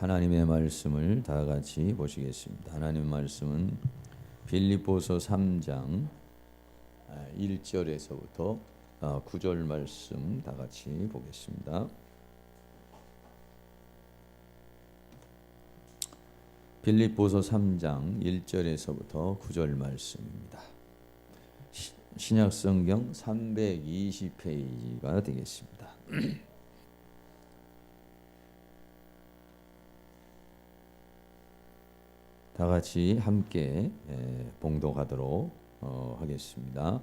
하나님의 말씀을 다 같이 보시겠습니다. 하나님의 말씀은 빌립보서 3장 1절에서부터 9절 말씀 다 같이 보겠습니다. 빌립보서 3장 1절에서부터 9절 말씀입니다. 신약성경 320페이지가 되겠습니다. 다 같이 함께 봉독하도록 하겠습니다.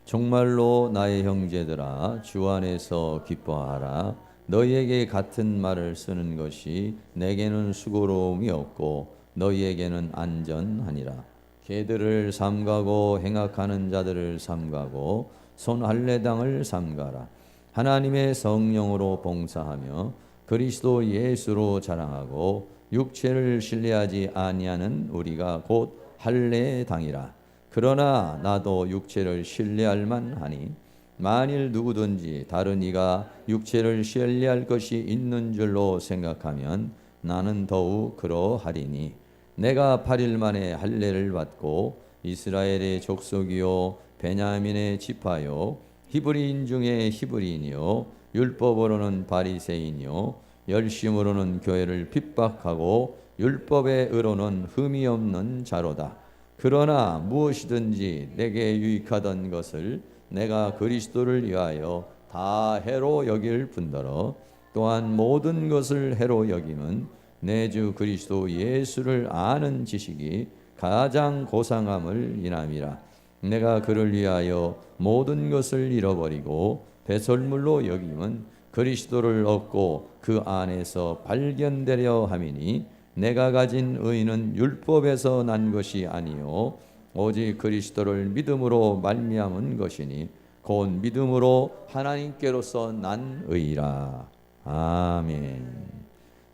정말로 나의 형제들아 주 안에서 기뻐하라. 너희에게 같은 말을 쓰는 것이 내게는 수고로움이 없고 너희에게는 안전하니라. 개들을 삼가고 행악하는 자들을 삼가고 손 할례당을 삼가라. 하나님의 성령으로 봉사하며 그리스도 예수로 자랑하고 육체를 신뢰하지 아니하는 우리가 곧 할례당이라. 그러나 나도 육체를 신뢰할 만하니 만일 누구든지 다른 이가 육체를 신뢰할 것이 있는 줄로 생각하면 나는 더욱 그러하리니 내가 8일 만에 할례를 받고 이스라엘의 족속이요 베냐민의 지파요 히브리인 중에 히브리인이요 율법으로는 바리새인이요 열심으로는 교회를 핍박하고 율법의 의로는 흠이 없는 자로다. 그러나 무엇이든지 내게 유익하던 것을 내가 그리스도를 위하여 다 해로 여길 뿐더러 또한 모든 것을 해로 여김은 내 주 그리스도 예수를 아는 지식이 가장 고상함을 인함이라. 내가 그를 위하여 모든 것을 잃어버리고 배설물로 여김은 그리스도를 얻고 그 안에서 발견되려 함이니 내가 가진 의는 율법에서 난 것이 아니요 오직 그리스도를 믿음으로 말미암은 것이니 곧 믿음으로 하나님께로서 난 의라. 아멘.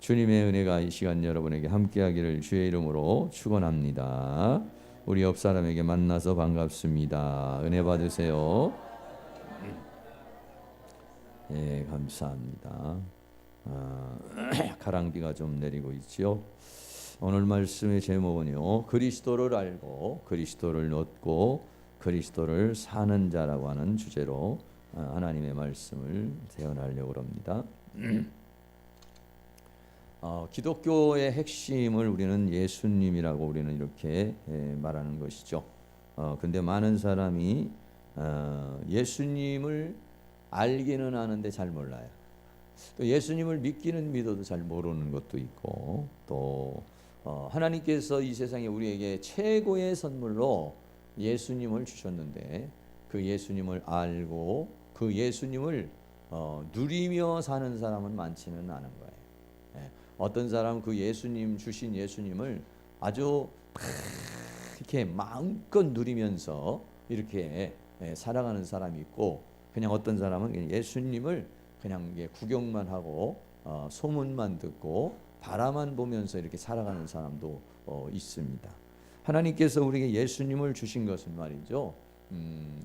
주님의 은혜가 이 시간 여러분에게 함께하기를 주의 이름으로 축원합니다. 우리 옆 사람에게 만나서 반갑습니다. 은혜 받으세요. 예, 감사합니다. 가랑비가 좀 내리고 있지요. 오늘 말씀의 제목은요, 그리스도를 알고 그리스도를 얻고 그리스도를 사는 자라고 하는 주제로 하나님의 말씀을 재현하려고 합니다. 기독교의 핵심을 우리는 예수님이라고 우리는 이렇게 말하는 것이죠. 근데 많은 사람이 예수님을 알기는 아는데 잘 몰라요. 또 예수님을 믿기는 믿어도 잘 모르는 것도 있고, 또 하나님께서 이 세상에 우리에게 최고의 선물로 예수님을 주셨는데 그 예수님을 알고 그 예수님을 누리며 사는 사람은 많지는 않은 거예요. 어떤 사람은 그 예수님 주신 예수님을 아주 이렇게 마음껏 누리면서 이렇게 살아가는 사람이 있고, 그냥 어떤 사람은 예수님을 그냥 구경만 하고 소문만 듣고 바라만 보면서 이렇게 살아가는 사람도 있습니다. 하나님께서 우리에게 예수님을 주신 것은 말이죠,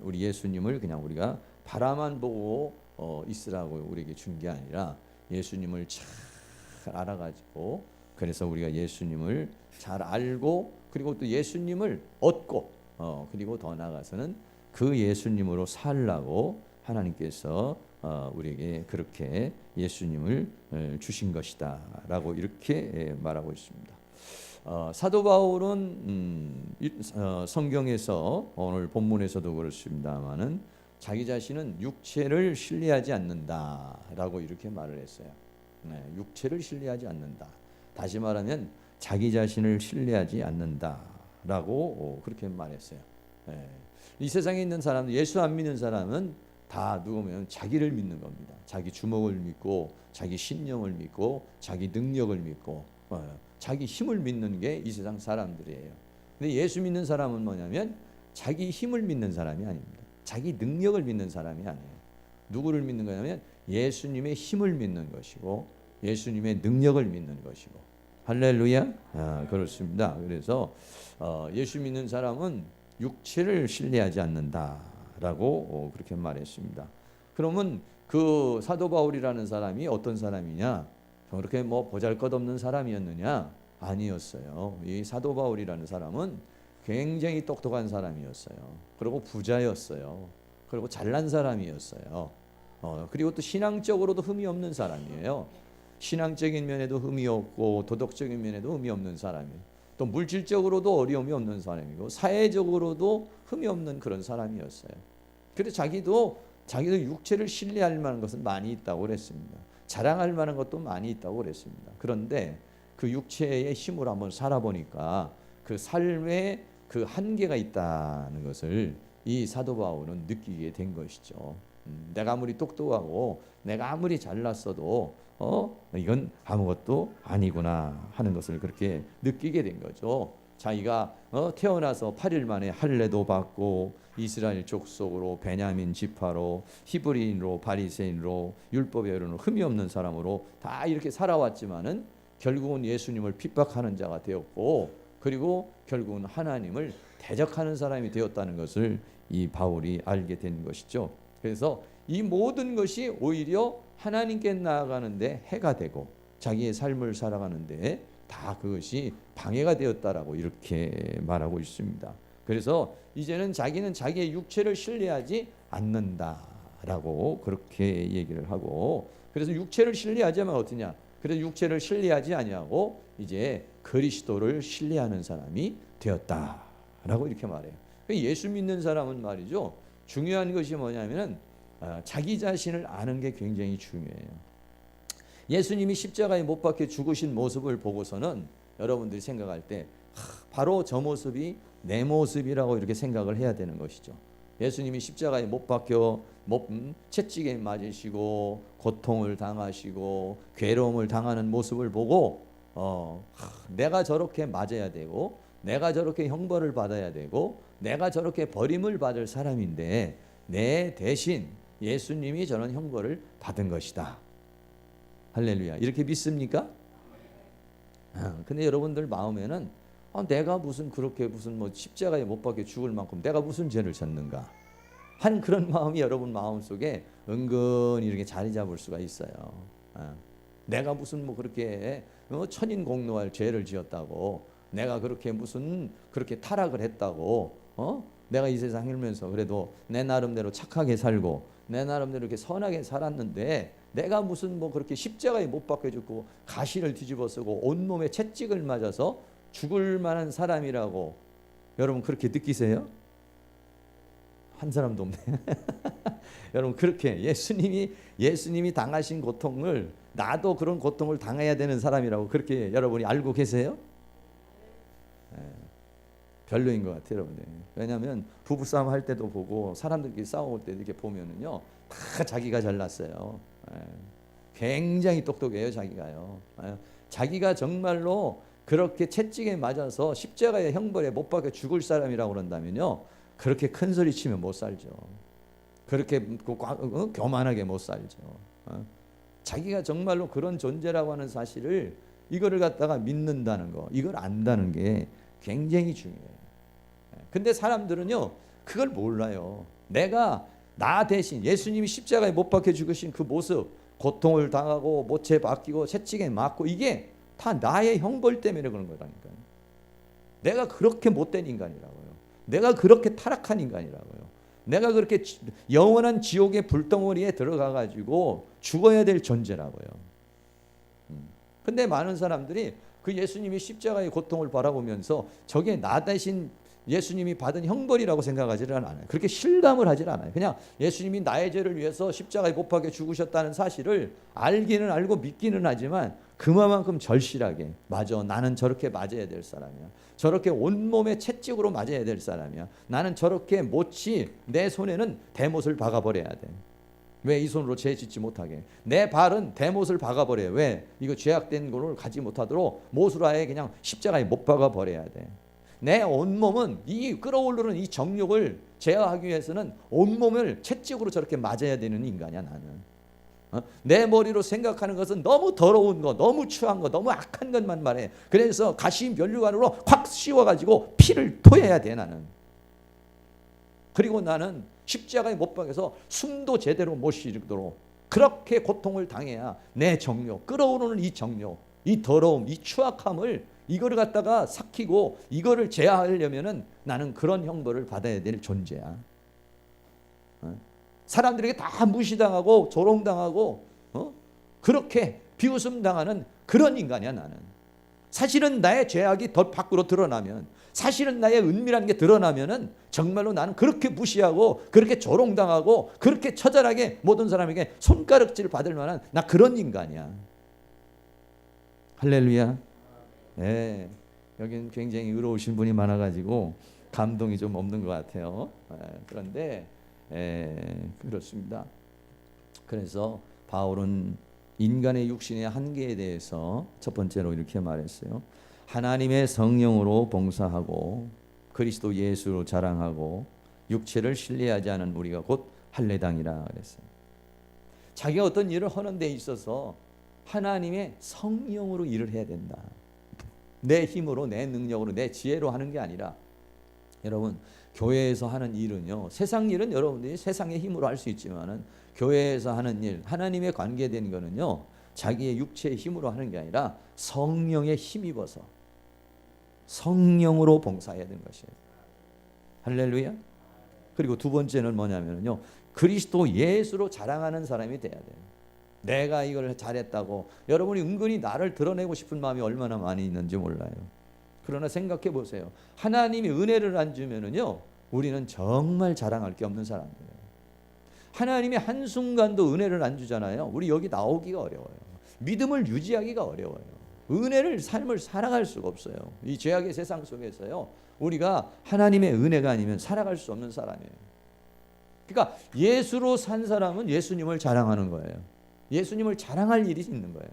우리 예수님을 그냥 우리가 바라만 보고 있으라고 우리에게 준 게 아니라 예수님을 잘 알아가지고, 그래서 우리가 예수님을 잘 알고 그리고 또 예수님을 얻고 그리고 더 나아가서는 그 예수님으로 살라고 하나님께서 우리에게 그렇게 예수님을 주신 것이다 라고 이렇게 말하고 있습니다. 사도 바울은 성경에서 오늘 본문에서도 그렇습니다마는 자기 자신은 육체를 신뢰하지 않는다 라고 이렇게 말을 했어요. 육체를 신뢰하지 않는다. 다시 말하면 자기 자신을 신뢰하지 않는다 라고 그렇게 말했어요. 이 세상에 있는 사람들, 예수 안 믿는 사람은 다 누구면 자기를 믿는 겁니다. 자기 주먹을 믿고 자기 신념을 믿고 자기 능력을 믿고 자기 힘을 믿는 게 이 세상 사람들이에요. 근데 예수 믿는 사람은 뭐냐면 자기 힘을 믿는 사람이 아닙니다. 자기 능력을 믿는 사람이 아니에요. 누구를 믿는 거냐면 예수님의 힘을 믿는 것이고 예수님의 능력을 믿는 것이고. 할렐루야. 그렇습니다. 그래서 예수 믿는 사람은 육체를 신뢰하지 않는다라고 그렇게 말했습니다. 그러면 그 사도 바울이라는 사람이 어떤 사람이냐? 그렇게 뭐 보잘것없는 사람이었느냐? 아니었어요. 이 사도 바울이라는 사람은 굉장히 똑똑한 사람이었어요. 그리고 부자였어요. 그리고 잘난 사람이었어요. 그리고 또 신앙적으로도 흠이 없는 사람이에요. 신앙적인 면에도 흠이 없고 도덕적인 면에도 흠이 없는 사람이에요. 또 물질적으로도 어려움이 없는 사람이고 사회적으로도 흠이 없는 그런 사람이었어요. 그래서 자기도 육체를 신뢰할 만한 것은 많이 있다고 그랬습니다. 자랑할 만한 것도 많이 있다고 그랬습니다. 그런데 그 육체의 힘으로 한번 살아보니까 그 삶에 그 한계가 있다는 것을 이 사도 바울은 느끼게 된 것이죠. 내가 아무리 똑똑하고 내가 아무리 잘났어도 이건 아무것도 아니구나 하는 것을 그렇게 느끼게 된 거죠. 자기가 태어나서 8일 만에 할례도 받고 이스라엘 족속으로 베냐민 지파로 히브리인으로 바리새인으로 율법에 이르는 흠이 없는 사람으로 다 이렇게 살아왔지만은 결국은 예수님을 핍박하는 자가 되었고 그리고 결국은 하나님을 대적하는 사람이 되었다는 것을 이 바울이 알게 된 것이죠. 그래서 이 모든 것이 오히려 하나님께 나아가는데 해가 되고 자기의 삶을 살아가는데 다 그것이 방해가 되었다라고 이렇게 말하고 있습니다. 그래서 이제는 자기는 자기의 육체를 신뢰하지 않는다라고 그렇게 얘기를 하고 그래서 육체를 신뢰하자면 어떠냐? 그래서 육체를 신뢰하지 아니하고 이제 그리스도를 신뢰하는 사람이 되었다라고 이렇게 말해요. 예수 믿는 사람은 말이죠. 중요한 것이 뭐냐면은 자기 자신을 아는 게 굉장히 중요해요. 예수님이 십자가에 못 박혀 죽으신 모습을 보고서는 여러분들이 생각할 때 바로 저 모습이 내 모습이라고 이렇게 생각을 해야 되는 것이죠. 예수님이 십자가에 못 박혀 채찍에 맞으시고 고통을 당하시고 괴로움을 당하는 모습을 보고 내가 저렇게 맞아야 되고 내가 저렇게 형벌을 받아야 되고 내가 저렇게 버림을 받을 사람인데 내 대신 예수님이 저런 형벌을 받은 것이다. 할렐루야. 이렇게 믿습니까? 근데 여러분들 마음에는 내가 무슨 그렇게 무슨 뭐 십자가에 못 박혀 죽을 만큼 내가 무슨 죄를 졌는가 한 그런 마음이 여러분 마음속에 은근히 이렇게 자리 잡을 수가 있어요. 내가 무슨 뭐 그렇게 천인공노할 죄를 지었다고 내가 그렇게 무슨 그렇게 타락을 했다고 내가 이 세상 살면서 그래도 내 나름대로 착하게 살고 내 나름대로 이렇게 선하게 살았는데 내가 무슨 뭐 그렇게 십자가에 못 박혀 죽고 가시를 뒤집어 쓰고 온몸에 채찍을 맞아서 죽을 만한 사람이라고 여러분 그렇게 느끼세요? 한 사람도 없네. 여러분 그렇게 예수님이 당하신 고통을 나도 그런 고통을 당해야 되는 사람이라고 그렇게 여러분이 알고 계세요? 별로인 것 같아요, 여러분들. 왜냐하면 부부싸움 할 때도 보고 사람들끼리 싸울 때 이렇게 보면은요 다 자기가 잘났어요. 굉장히 똑똑해요, 자기가요. 자기가 정말로 그렇게 채찍에 맞아서 십자가의 형벌에 못 박혀 죽을 사람이라고 그런다면요 그렇게 큰 소리 치면 못 살죠. 그렇게 교만하게 못 살죠. 자기가 정말로 그런 존재라고 하는 사실을 이거를 갖다가 믿는다는 거, 이걸 안다는 게 굉장히 중요해요. 근데 사람들은요 그걸 몰라요. 내가 나 대신 예수님이 십자가에 못 박혀 죽으신 그 모습, 고통을 당하고 못에 박히고 채찍에 맞고 이게 다 나의 형벌 때문에 그런 거라니까요. 내가 그렇게 못된 인간이라고요. 내가 그렇게 타락한 인간이라고요. 내가 그렇게 영원한 지옥의 불덩어리에 들어가 가지고 죽어야 될 존재라고요. 근데 많은 사람들이 그 예수님이 십자가의 고통을 바라보면서 저게 나 대신 예수님이 받은 형벌이라고 생각하지를 않아요. 그렇게 실감을 하질 않아요. 그냥 예수님이 나의 죄를 위해서 십자가에 못 박혀 죽으셨다는 사실을 알기는 알고 믿기는 하지만 그만큼 절실하게 맞아. 나는 저렇게 맞아야 될 사람이야. 저렇게 온몸에 채찍으로 맞아야 될 사람이야. 나는 저렇게 못이 내 손에는 대못을 박아버려야 돼. 왜 이 손으로 죄 짓지 못하게. 내 발은 대못을 박아버려요. 왜? 이거 죄악된 거를 가지 못하도록 못으로 아예 그냥 십자가에 못 박아버려야 돼. 내 온몸은 이 끓어오르는 이 정욕을 제어하기 위해서는 온몸을 채찍으로 저렇게 맞아야 되는 인간이야 나는. 내 머리로 생각하는 것은 너무 더러운 거, 너무 추한 거, 너무 악한 것만 말해. 그래서 가시 면류관으로 확 씌워가지고 피를 토해야 돼 나는. 그리고 나는 십자가에 못 박혀서 숨도 제대로 못 쉬도록 그렇게 고통을 당해야 내 정욕, 끓어오르는 이 정욕, 이 더러움, 이 추악함을 이거를 갖다가 삭히고 이거를 제어하려면은 나는 그런 형벌을 받아야 될 존재야. 사람들에게 다 무시당하고 조롱당하고 그렇게 비웃음당하는 그런 인간이야 나는. 사실은 나의 죄악이 더 밖으로 드러나면, 사실은 나의 은밀한 게 드러나면은 정말로 나는 그렇게 무시하고 그렇게 조롱당하고 그렇게 처절하게 모든 사람에게 손가락질 받을 만한 나 그런 인간이야. 할렐루야. 네, 여기는 굉장히 의로우신 분이 많아가지고 감동이 좀 없는 것 같아요. 그런데 그렇습니다. 그래서 바울은 인간의 육신의 한계에 대해서 첫 번째로 이렇게 말했어요. 하나님의 성령으로 봉사하고 그리스도 예수로 자랑하고 육체를 신뢰하지 않은 우리가 곧 할례당이라 그랬어요. 자기가 어떤 일을 하는 데 있어서 하나님의 성령으로 일을 해야 된다. 내 힘으로, 내 능력으로, 내 지혜로 하는 게 아니라, 여러분 교회에서 하는 일은요, 세상 일은 여러분들이 세상의 힘으로 할 수 있지만은 교회에서 하는 일, 하나님에 관계된 거는요, 자기의 육체의 힘으로 하는 게 아니라 성령의 힘입어서 성령으로 봉사해야 되는 것이에요. 할렐루야. 그리고 두 번째는 뭐냐면요, 그리스도 예수로 자랑하는 사람이 돼야 돼요. 내가 이걸 잘했다고. 여러분이 은근히 나를 드러내고 싶은 마음이 얼마나 많이 있는지 몰라요. 그러나 생각해 보세요. 하나님이 은혜를 안 주면은요, 우리는 정말 자랑할 게 없는 사람이에요. 하나님이 한순간도 은혜를 안 주잖아요. 우리 여기 나오기가 어려워요. 믿음을 유지하기가 어려워요. 은혜를, 삶을 살아갈 수가 없어요. 이 죄악의 세상 속에서요, 우리가 하나님의 은혜가 아니면 살아갈 수 없는 사람이에요. 그러니까 예수로 산 사람은 예수님을 자랑하는 거예요. 예수님을 자랑할 일이 있는 거예요.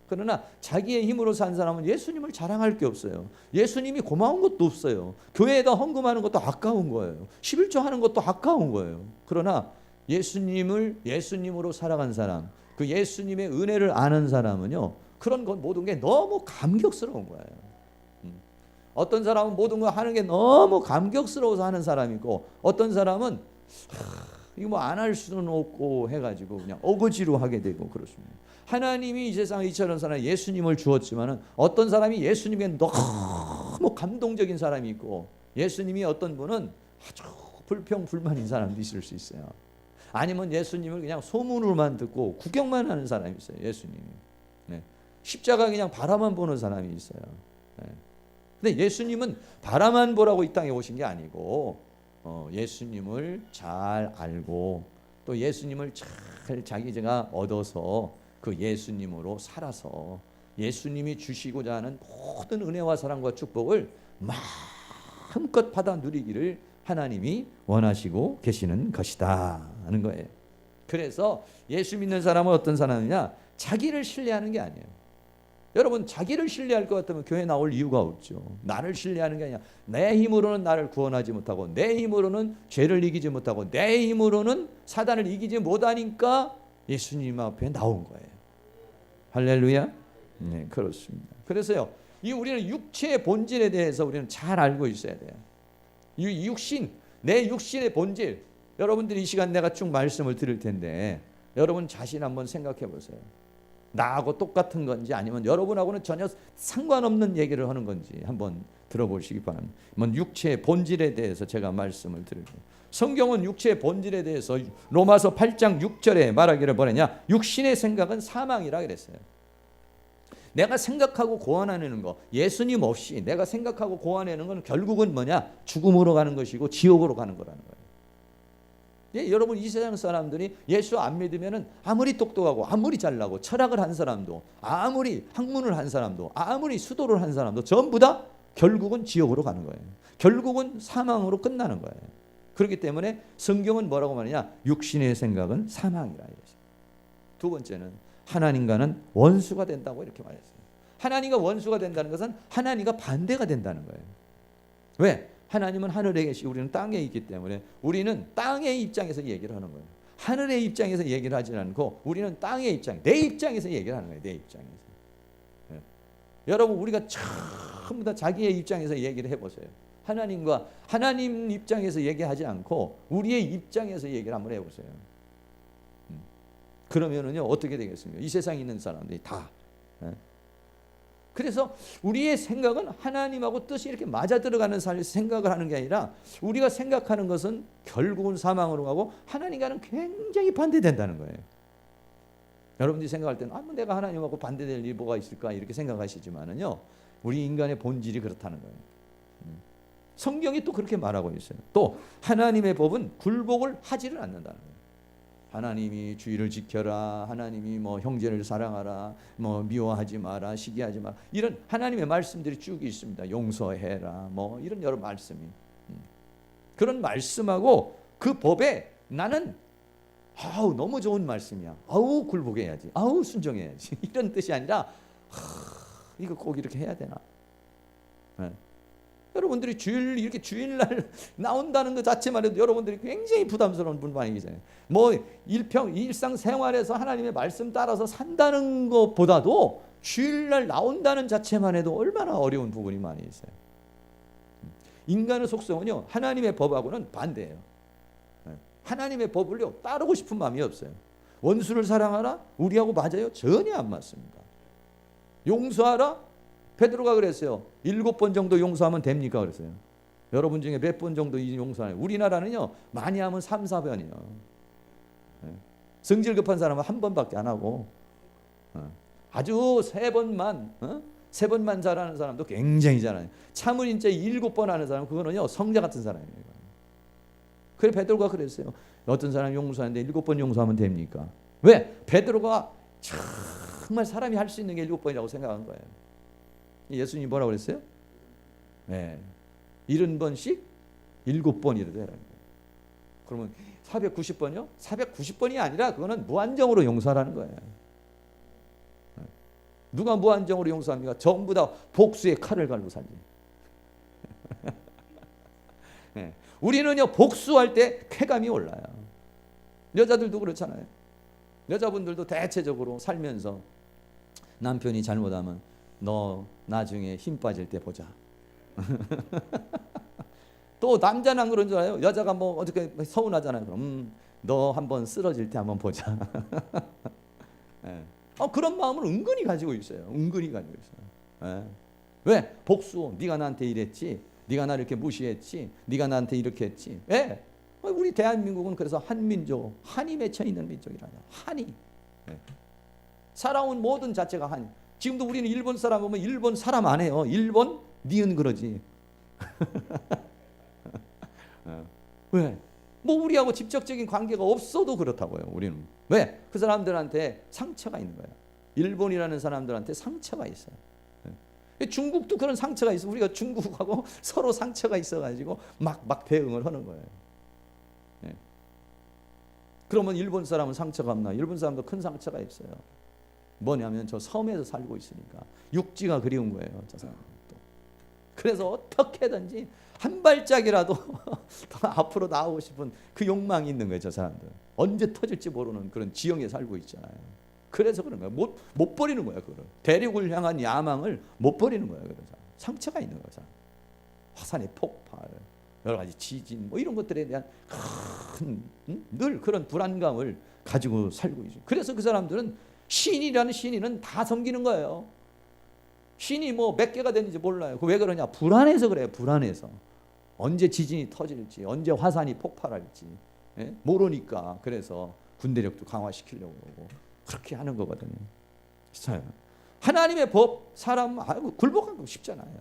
그러나 자기의 힘으로 산 사람은 예수님을 자랑할 게 없어요. 예수님이 고마운 것도 없어요. 교회에다 헌금하는 것도 아까운 거예요. 11조 하는 것도 아까운 거예요. 그러나 예수님을 예수님으로 살아간 사람, 그 예수님의 은혜를 아는 사람은요, 그런 것 모든 게 너무 감격스러운 거예요. 어떤 사람은 모든 거 하는 게 너무 감격스러워서 하는 사람이 있고, 어떤 사람은 이거 뭐 안 할 수는 없고 해가지고 그냥 어거지로 하게 되고 그렇습니다. 하나님이 이 세상에 이처럼 사람 예수님을 주었지만은 어떤 사람이 예수님께 너무 감동적인 사람이 있고, 예수님이 어떤 분은 아주 불평불만인 사람도 있을 수 있어요. 아니면 예수님을 그냥 소문으로만 듣고 구경만 하는 사람이 있어요. 예수님이. 네. 십자가 그냥 바라만 보는 사람이 있어요. 네. 근데 예수님은 바라만 보라고 이 땅에 오신 게 아니고 예수님을 잘 알고 또 예수님을 잘 자기가 얻어서 그 예수님으로 살아서 예수님이 주시고자 하는 모든 은혜와 사랑과 축복을 마음껏 받아 누리기를 하나님이 원하시고 계시는 것이다 하는 거예요. 그래서 예수 믿는 사람은 어떤 사람이냐? 자기를 신뢰하는 게 아니에요. 여러분, 자기를 신뢰할 것 같으면 교회 나올 이유가 없죠. 나를 신뢰하는 게 아니라 내 힘으로는 나를 구원하지 못하고, 내 힘으로는 죄를 이기지 못하고, 내 힘으로는 사단을 이기지 못하니까 예수님 앞에 나온 거예요. 할렐루야. 네, 그렇습니다. 그래서요, 우리는 육체의 본질에 대해서 우리는 잘 알고 있어야 돼요. 이 육신, 내 육신의 본질, 여러분들이 이 시간 내가 쭉 말씀을 드릴 텐데 여러분 자신 한번 생각해 보세요. 나하고 똑같은 건지 아니면 여러분하고는 전혀 상관없는 얘기를 하는 건지 한번 들어보시기 바랍니다. 육체의 본질에 대해서 제가 말씀을 드릴게요. 성경은 육체의 본질에 대해서 로마서 8장 6절에 말하기를 뭐냐냐, 육신의 생각은 사망이라 그랬어요. 내가 생각하고 고안해내는 거, 예수님 없이 내가 생각하고 고안해내는 건 결국은 뭐냐, 죽음으로 가는 것이고 지옥으로 가는 거라는 거예요. 예, 여러분, 이 세상 사람들이 예수 안 믿으면은 아무리 똑똑하고 아무리 잘나고 철학을 한 사람도, 아무리 학문을 한 사람도, 아무리 수도를 한 사람도 전부 다 결국은 지옥으로 가는 거예요. 결국은 사망으로 끝나는 거예요. 그렇기 때문에 성경은 뭐라고 말하냐, 육신의 생각은 사망이라 이랬어요. 두 번째는 하나님과는 원수가 된다고 이렇게 말했어요. 하나님과 원수가 된다는 것은 하나님과 반대가 된다는 거예요. 왜? 하나님은 하늘에 계시고 우리는 땅에 있기 때문에 우리는 땅의 입장에서 얘기를 하는 거예요. 하늘의 입장에서 얘기를 하지 않고 우리는 땅의 입장, 내 입장에서 얘기를 하는 거예요. 내 입장에서. 네. 여러분, 우리가 전부 다 자기의 입장에서 얘기를 해보세요. 하나님 입장에서 얘기하지 않고 우리의 입장에서 얘기를 한번 해보세요. 그러면은요 어떻게 되겠습니까? 이 세상에 있는 사람들이 다. 그래서 우리의 생각은 하나님하고 뜻이 이렇게 맞아 들어가는 생각을 하는 게 아니라 우리가 생각하는 것은 결국은 사망으로 가고 하나님과는 굉장히 반대된다는 거예요. 여러분들이 생각할 때는 뭐 내가 하나님하고 반대될 일이 뭐가 있을까 이렇게 생각하시지만은요 우리 인간의 본질이 그렇다는 거예요. 성경이 또 그렇게 말하고 있어요. 또 하나님의 법은 굴복을 하지를 않는다는 거예요. 하나님이 주의를 지켜라, 하나님이 뭐 형제를 사랑하라, 뭐 미워하지 마라, 시기하지 마라, 이런 하나님의 말씀들이 쭉 있습니다. 용서해라, 뭐 이런 여러 말씀이. 그런 말씀하고 그 법에 나는 아우 너무 좋은 말씀이야, 아우 굴복해야지, 아우 순종해야지 이런 뜻이 아니라 이거 꼭 이렇게 해야 되나? 네. 여러분들이 이렇게 주일날 나온다는 것 자체만 해도 여러분들이 굉장히 부담스러운 분 많이 계세요. 뭐 일상생활에서 하나님의 말씀 따라서 산다는 것보다도 주일날 나온다는 자체만 해도 얼마나 어려운 부분이 많이 있어요. 인간의 속성은요 하나님의 법하고는 반대예요. 하나님의 법을요 따르고 싶은 마음이 없어요. 원수를 사랑하라? 우리하고 맞아요? 전혀 안 맞습니다. 용서하라? 베드로가 그랬어요. 7번 정도 용서하면 됩니까? 그랬어요. 여러분 중에 몇 번 정도 용서하나요? 우리나라는요 많이 하면 3, 4번이요. 성질 급한 사람은 한 번밖에 안 하고 아주 3번만 3번만 잘하는 사람도 굉장히 잘하요. 참을 인자 7번 하는 사람 그거는요 성자 같은 사람이에요. 그래 베드로가 그랬어요. 어떤 사람 용서하는데 7번 용서하면 됩니까? 왜? 베드로가 정말 사람이 할 수 있는 게 7번이라고 생각한 거예요. 예수님이 뭐라고 그랬어요? 네. 70번씩 7번이라도 해라. 그러면 490번이요? 490번이 아니라 그거는 무한정으로 용서하라는 거예요. 누가 무한정으로 용서합니까? 전부 다 복수의 칼을 갈고 살지. 네. 우리는요 복수할 때 쾌감이 올라요. 여자들도 그렇잖아요. 여자분들도 대체적으로 살면서 남편이 잘못하면 너 나중에 힘 빠질 때 보자. 또 남자는 안 그런 줄 알아요? 여자가 뭐 어떻게 서운하잖아요. 그럼 너 한번 쓰러질 때 한번 보자. 네. 그런 마음을 은근히 가지고 있어요. 은근히 가지고 있어요. 네. 왜? 복수. 네가 나한테 이랬지. 네가 나를 이렇게 무시했지. 네가 나한테 이렇게 했지. 왜? 우리 대한민국은 그래서 한민족, 한이 맺혀 있는 민족이라냐. 한이. 네. 살아온 모든 자체가 한. 지금도 우리는 일본 사람 보면 일본 사람 안 해요. 일본 니은 그러지. 왜? 뭐 우리하고 직접적인 관계가 없어도 그렇다고요. 우리는. 왜? 그 사람들한테 상처가 있는 거예요. 일본이라는 사람들한테 상처가 있어요. 중국도 그런 상처가 있어. 우리가 중국하고 서로 상처가 있어가지고 막 대응을 하는 거예요. 그러면 일본 사람은 상처가 없나? 일본 사람도 큰 상처가 있어요. 뭐냐면 저 섬에서 살고 있으니까 육지가 그리운 거예요. 저 사람도. 그래서 어떻게든지 한 발짝이라도 더 앞으로 나오고 싶은 그 욕망이 있는 거예요. 저 사람들. 언제 터질지 모르는 그런 지형에 살고 있잖아요. 그래서 그런 거예요. 못 버리는 거예요. 그걸. 대륙을 향한 야망을 못 버리는 거예요. 그래서 상처가 있는 거예요. 화산의 폭발, 여러 가지 지진 뭐 이런 것들에 대한 늘 그런 불안감을 가지고 살고 있어요. 그래서 그 사람들은 신이라는 신인은 다 섬기는 거예요. 신이 뭐 몇 개가 되는지 몰라요. 왜 그러냐? 불안해서 그래요. 불안해서. 언제 지진이 터질지, 언제 화산이 폭발할지 모르니까 그래서 군대력도 강화시키려고 그러고 그렇게 하는 거거든요. 하나님의 법 사람 굴복하기 쉽잖아요.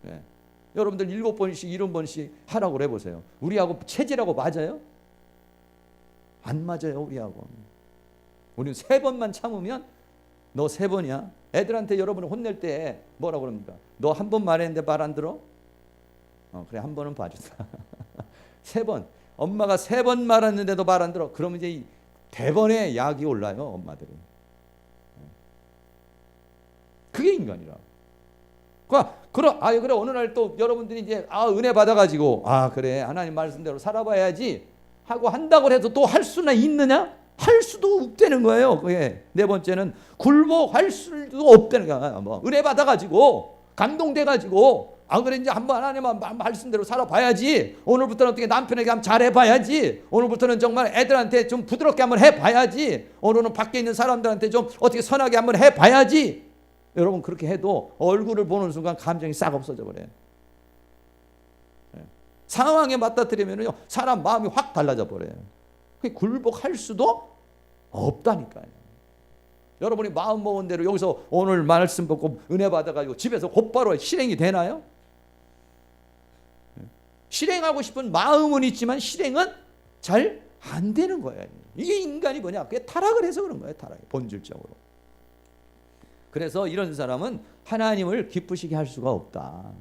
네. 여러분들 7번씩 70번씩 하라고 해보세요. 우리하고 체질하고 맞아요? 안 맞아요. 우리하고. 우리는 3번만 참으면 너 3번이야. 애들한테 여러분을 혼낼 때 뭐라고 그럽니까? 너 한 번 말했는데 말 안 들어? 그래 한 번은 봐주자. 3번. 엄마가 3번 말했는데도 말 안 들어. 그러면 이제 대번에 약이 올라요. 엄마들이. 그게 인간이라. 그래 어느 날 또 여러분들이 이제 은혜 받아가지고 그래 하나님 말씀대로 살아봐야지 하고 한다고 해서 또 할 수나 있느냐? 할 수도 없다는 거예요. 그게 네 번째는 굴복할 수도 없다는 거야. 뭐 은혜 받아가지고 감동돼가지고 그래 이제 한번 하나님 말씀대로 살아봐야지. 오늘부터는 어떻게 남편에게 한번 잘해봐야지. 오늘부터는 정말 애들한테 좀 부드럽게 한번 해봐야지. 오늘은 밖에 있는 사람들한테 좀 어떻게 선하게 한번 해봐야지. 여러분 그렇게 해도 얼굴을 보는 순간 감정이 싹 없어져 버려요. 상황에 맞닥뜨리면요 사람 마음이 확 달라져 버려요. 굴복할 수도 없다니까요. 여러분이 마음 먹은 대로 여기서 오늘 말씀 듣고 은혜 받아가지고 집에서 곧바로 실행이 되나요? 실행하고 싶은 마음은 있지만 실행은 잘 안 되는 거예요. 이게 인간이 뭐냐? 그게 타락을 해서 그런 거예요. 타락, 본질적으로. 그래서 이런 사람은 하나님을 기쁘시게 할 수가 없다.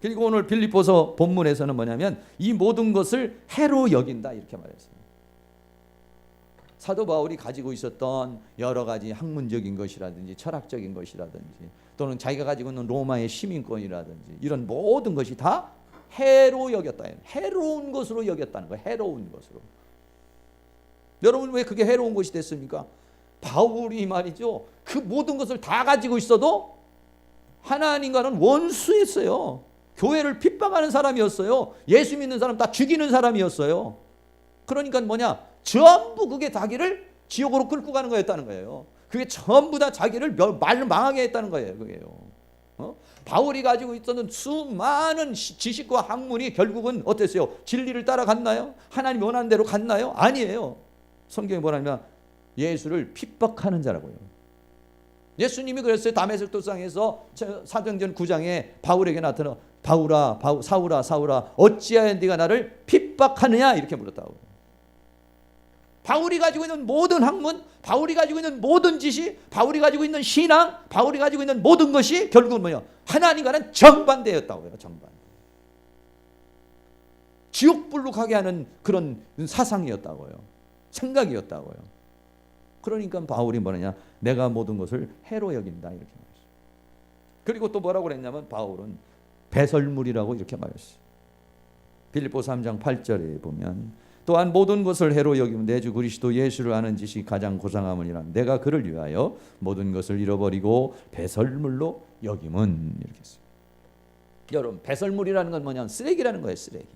그리고 오늘 빌립보서 본문에서는 뭐냐면 이 모든 것을 해로 여긴다 이렇게 말했어요. 사도 바울이 가지고 있었던 여러 가지 학문적인 것이라든지 철학적인 것이라든지 또는 자기가 가지고 있는 로마의 시민권이라든지 이런 모든 것이 다 해로 여겼다. 해로운 것으로 여겼다는 거예요. 해로운 것으로. 여러분 왜 그게 해로운 것이 됐습니까? 바울이 말이죠. 그 모든 것을 다 가지고 있어도 하나님과는 원수였어요. 교회를 핍박하는 사람이었어요. 예수 믿는 사람 다 죽이는 사람이었어요. 그러니까 뭐냐? 전부 그게 자기를 지옥으로 끌고 가는 거였다는 거예요. 그게 전부 다 자기를 망하게 했다는 거예요. 그게요. 바울이 가지고 있었던 수많은 지식과 학문이 결국은 어땠어요? 진리를 따라갔나요? 하나님 원하는 대로 갔나요? 아니에요. 성경이 뭐냐면 예수를 핍박하는 자라고요. 예수님이 그랬어요. 다메섹 도상에서 사도행전 9장에 바울에게 나타나 바울아, 사울아, 사울아, 어찌하여 네가 나를 핍박하느냐 이렇게 물었다고. 바울이 가지고 있는 모든 학문, 바울이 가지고 있는 모든 지식, 바울이 가지고 있는 신앙, 바울이 가지고 있는 모든 것이 결국은 뭐예요? 하나님과는 정반대였다고요. 정반대. 지옥불로 가게 하는 그런 사상이었다고요. 생각이었다고요. 그러니까 바울이 뭐냐? 내가 모든 것을 해로 여긴다 이렇게 말했어요. 그리고 또 뭐라고 그랬냐면 바울은 배설물이라고 이렇게 말했어요. 빌립보 3장 8절에 보면 또한 모든 것을 해로 여기면 내 주 그리스도 예수를 아는 지식이 가장 고상함이라 내가 그를 위하여 모든 것을 잃어버리고 배설물로 여김은 이렇게 했어요. 여러분 배설물이라는 건 뭐냐면 쓰레기라는 거예요. 쓰레기.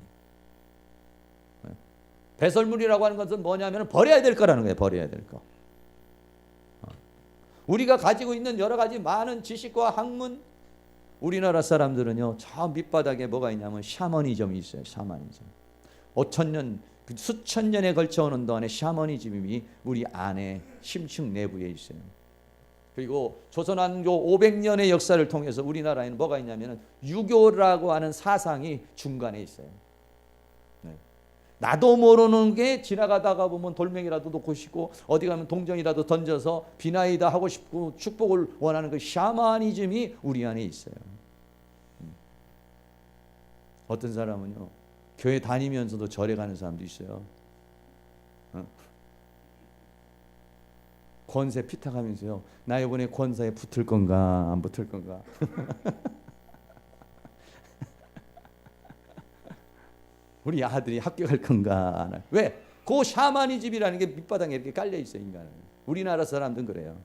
배설물이라고 하는 것은 뭐냐면 버려야 될 거라는 거예요. 버려야 될 거. 우리가 가지고 있는 여러 가지 많은 지식과 학문, 우리나라 사람들은요 저 밑바닥에 뭐가 있냐면 샤머니즘이 있어요. 샤머니즘. 5,000년 수천 년에 걸쳐 오는 동안에 샤머니즘이 우리 안에 심층 내부에 있어요. 그리고 조선왕조 500년의 역사를 통해서 우리나라에는 뭐가 있냐면 유교라고 하는 사상이 중간에 있어요. 네. 나도 모르는 게 지나가다가 보면 돌멩이라도 놓고 싶고 어디 가면 동전이라도 던져서 비나이다 하고 싶고 축복을 원하는 그 샤머니즘이 우리 안에 있어요. 어떤 사람은요 교회 다니면서도 절에 가는 사람도 있어요. 권세 피탁하면서요. 나 이번에 권사에 붙을 건가 안 붙을 건가. 우리 아들이 합격할 건가. 왜? 그 샤머니즘이라는 게 밑바닥에 이렇게 깔려 있어요. 인간은. 우리나라 사람들은 그래요.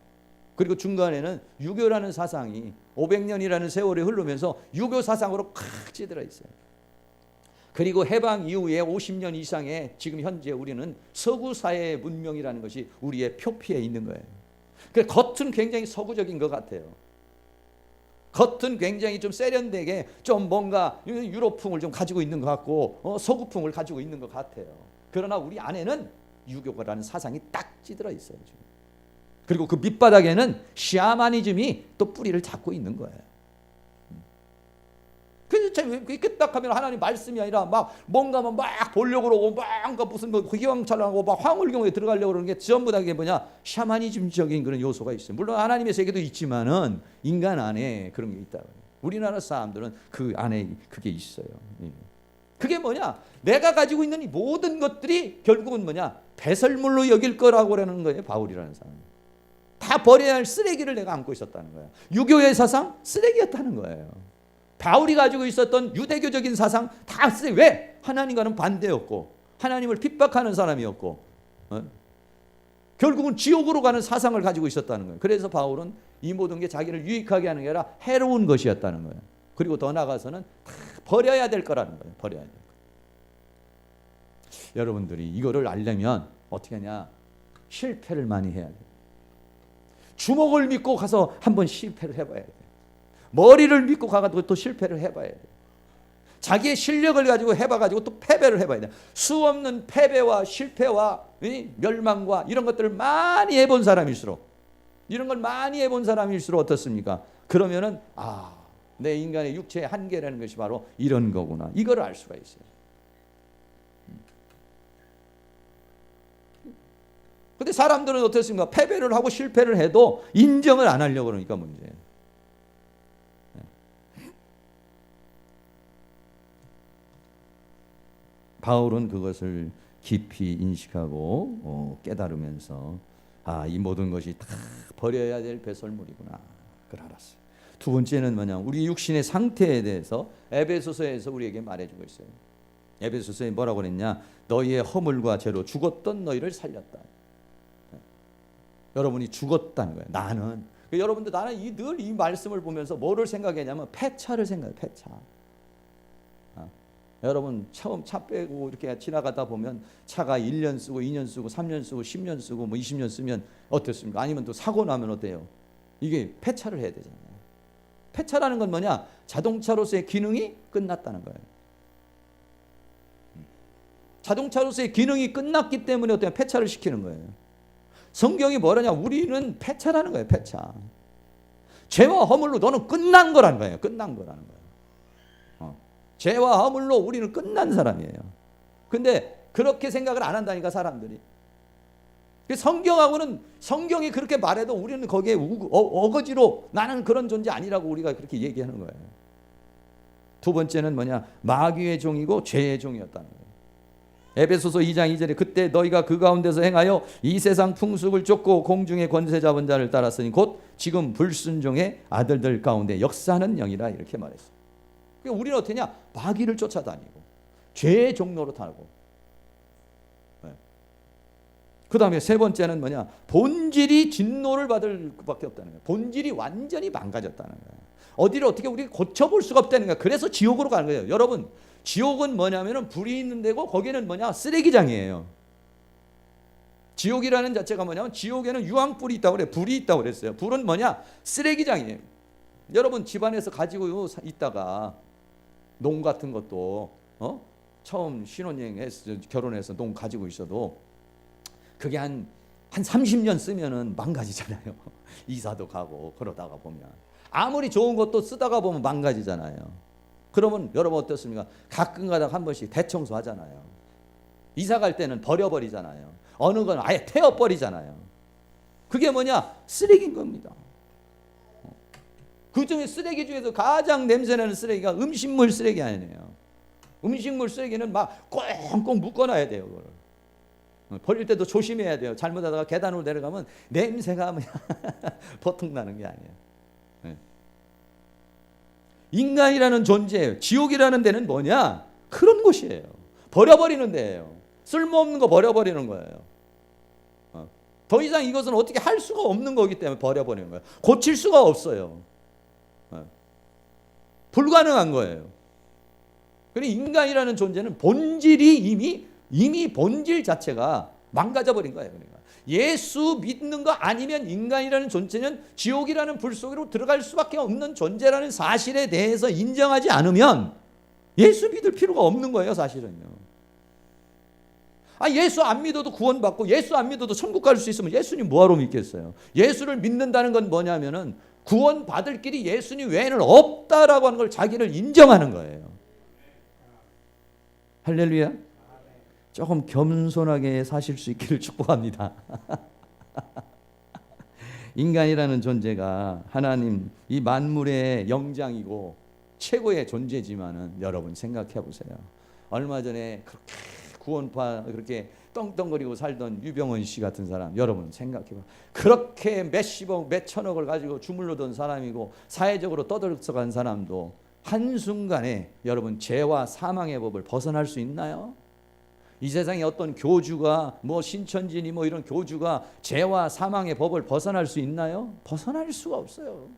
그리고 중간에는 유교라는 사상이 500년이라는 세월이 흐르면서 유교 사상으로 콱 찌들어 있어요. 그리고 해방 이후에 50년 이상의 지금 현재 우리는 서구 사회의 문명이라는 것이 우리의 표피에 있는 거예요. 그 겉은 굉장히 서구적인 것 같아요. 겉은 굉장히 좀 세련되게 좀 뭔가 유럽풍을 좀 가지고 있는 것 같고 서구풍을 가지고 있는 것 같아요. 그러나 우리 안에는 유교라는 사상이 딱 찌들어 있어요. 지금. 그리고 그 밑바닥에는 샤머니즘이 또 뿌리를 잡고 있는 거예요. 그래서 이렇게 딱 하면 하나님 말씀이 아니라 막 뭔가 막 보려고 그러고 막 무슨 뭐 휘황찬란하고 막 황홀경에 들어가려고 그러는 게 전부 다 그게 뭐냐 샤머니즘적인 그런 요소가 있어요. 물론 하나님의 세계도 있지만은 인간 안에 그런 게 있다. 우리나라 사람들은 그 안에 그게 있어요. 그게 뭐냐? 내가 가지고 있는 이 모든 것들이 결국은 뭐냐? 배설물로 여길 거라고 그러는 거예요. 바울이라는 사람. 다 버려야 할 쓰레기를 내가 안고 있었다는 거예요. 유교의 사상 쓰레기였다는 거예요. 바울이 가지고 있었던 유대교적인 사상 다 쓰레기. 왜? 하나님과는 반대였고 하나님을 핍박하는 사람이었고 결국은 지옥으로 가는 사상을 가지고 있었다는 거예요. 그래서 바울은 이 모든 게 자기를 유익하게 하는 게 아니라 해로운 것이었다는 거예요. 그리고 더 나아가서는 다 버려야 될 거라는 거예요. 버려야 될 거. 여러분들이 이거를 알려면 어떻게 하냐? 실패를 많이 해야 돼요. 주먹을 믿고 가서 한번 실패를 해봐야 돼요. 머리를 믿고 가서 또 실패를 해봐야 돼요. 자기의 실력을 가지고 해봐가지고 또 패배를 해봐야 돼요. 수없는 패배와 실패와 멸망과 이런 것들을 많이 해본 사람일수록, 이런 걸 많이 해본 사람일수록 어떻습니까? 그러면은 내 인간의 육체의 한계라는 것이 바로 이런 거구나, 이걸 알 수가 있어요. 근데 사람들은 어떻습니까? 패배를 하고 실패를 해도 인정을 안 하려고 그러니까 문제예요. 바울은 그것을 깊이 인식하고 깨달으면서 이 모든 것이 다 버려야 될 배설물이구나, 그걸 알았어요. 두 번째는 뭐냐? 우리 육신의 상태에 대해서 에베소서에서 우리에게 말해주고 있어요. 에베소서에 뭐라고 그랬냐? 너희의 허물과 죄로 죽었던 너희를 살렸다. 여러분이 죽었다는 거예요. 나는. 여러분들, 나는 늘 이 말씀을 보면서 뭐를 생각했냐면 폐차를 생각해요. 폐차. 여러분 처음 차 빼고 이렇게 지나가다 보면 차가 1년 쓰고 2년 쓰고 3년 쓰고 10년 쓰고 뭐 20년 쓰면 어떻습니까? 아니면 또 사고 나면 어때요? 이게 폐차를 해야 되잖아요. 폐차라는 건 뭐냐? 자동차로서의 기능이 끝났다는 거예요. 자동차로서의 기능이 끝났기 때문에 어때요? 폐차를 시키는 거예요. 성경이 뭐라냐? 우리는 폐차라는 거예요. 폐차. 죄와 허물로 너는 끝난 거라는 거예요. 끝난 거라는 거예요. 죄와 허물로 우리는 끝난 사람이에요. 근데 그렇게 생각을 안 한다니까, 사람들이. 성경하고는, 성경이 그렇게 말해도 우리는 거기에 어거지로 나는 그런 존재 아니라고 우리가 그렇게 얘기하는 거예요. 두 번째는 뭐냐? 마귀의 종이고 죄의 종이었다는 거예요. 에베소서 2장 2절에 그때 너희가 그 가운데서 행하여 이 세상 풍습을 쫓고 공중의 권세 잡은 자를 따랐으니 곧 지금 불순종의 아들들 가운데 역사하는 영이라, 이렇게 말했어요. 그러니까 우리는 어떠냐? 마귀를 쫓아다니고 죄의 종로로 타고. 그 다음에 세 번째는 뭐냐? 본질이 진노를 받을 것밖에 없다는 거예요. 본질이 완전히 망가졌다는 거예요. 어디를 어떻게 우리가 고쳐볼 수가 없다는 거예요. 그래서 지옥으로 가는 거예요. 여러분, 지옥은 뭐냐면은 불이 있는 데고, 거기는 뭐냐? 쓰레기장이에요. 지옥이라는 자체가 뭐냐면, 지옥에는 유황불이 있다고 그래요. 불이 있다고 그랬어요. 불은 뭐냐? 쓰레기장이에요. 여러분 집안에서 가지고 있다가 농 같은 것도 처음 신혼여행해서 결혼해서 농 가지고 있어도 그게 한 30년 쓰면은 망가지잖아요. 이사도 가고 그러다가 보면 아무리 좋은 것도 쓰다가 보면 망가지잖아요. 그러면 여러분 어떻습니까? 가끔 가다가 한 번씩 대청소 하잖아요. 이사 갈 때는 버려버리잖아요. 어느 건 아예 태워버리잖아요. 그게 뭐냐? 쓰레기인 겁니다. 그 중에 쓰레기 중에서 가장 냄새나는 쓰레기가 음식물 쓰레기 아니에요. 음식물 쓰레기는 막 꽁꽁 묶어놔야 돼요. 그걸. 버릴 때도 조심해야 돼요. 잘못하다가 계단으로 내려가면 냄새가 보통 나는 게 아니에요. 네. 인간이라는 존재, 지옥이라는 데는 뭐냐? 그런 곳이에요. 버려버리는 데예요. 쓸모없는 거 버려버리는 거예요. 더 이상 이것은 어떻게 할 수가 없는 거기 때문에 버려버리는 거예요. 고칠 수가 없어요. 불가능한 거예요. 그러니 인간이라는 존재는 본질이 이미 본질 자체가 망가져 버린 거예요. 그러니까 예수 믿는 거 아니면 인간이라는 존재는 지옥이라는 불 속으로 들어갈 수밖에 없는 존재라는 사실에 대해서 인정하지 않으면 예수 믿을 필요가 없는 거예요, 사실은요. 예수 안 믿어도 구원받고 예수 안 믿어도 천국 갈 수 있으면 예수님 뭐하러 믿겠어요? 예수를 믿는다는 건 뭐냐면은 구원받을 길이 예수님 외에는 없다라고 하는 걸 자기를 인정하는 거예요. 할렐루야. 조금 겸손하게 사실 수 있기를 축복합니다. 인간이라는 존재가 하나님 이 만물의 영장이고 최고의 존재지만은 여러분 생각해 보세요. 얼마 전에 그렇게 구원파 그렇게 떵떵거리고 살던 유병원 씨 같은 사람, 여러분 생각해봐. 그렇게 몇십억, 몇천억을 가지고 주물러던 사람이고 사회적으로 떠들썩한 사람도 한순간에 여러분 죄와 사망의 법을 벗어날 수 있나요? 이 세상에 어떤 교주가 뭐 신천지니 뭐 이런 교주가 죄와 사망의 법을 벗어날 수 있나요? 벗어날 수가 없어요.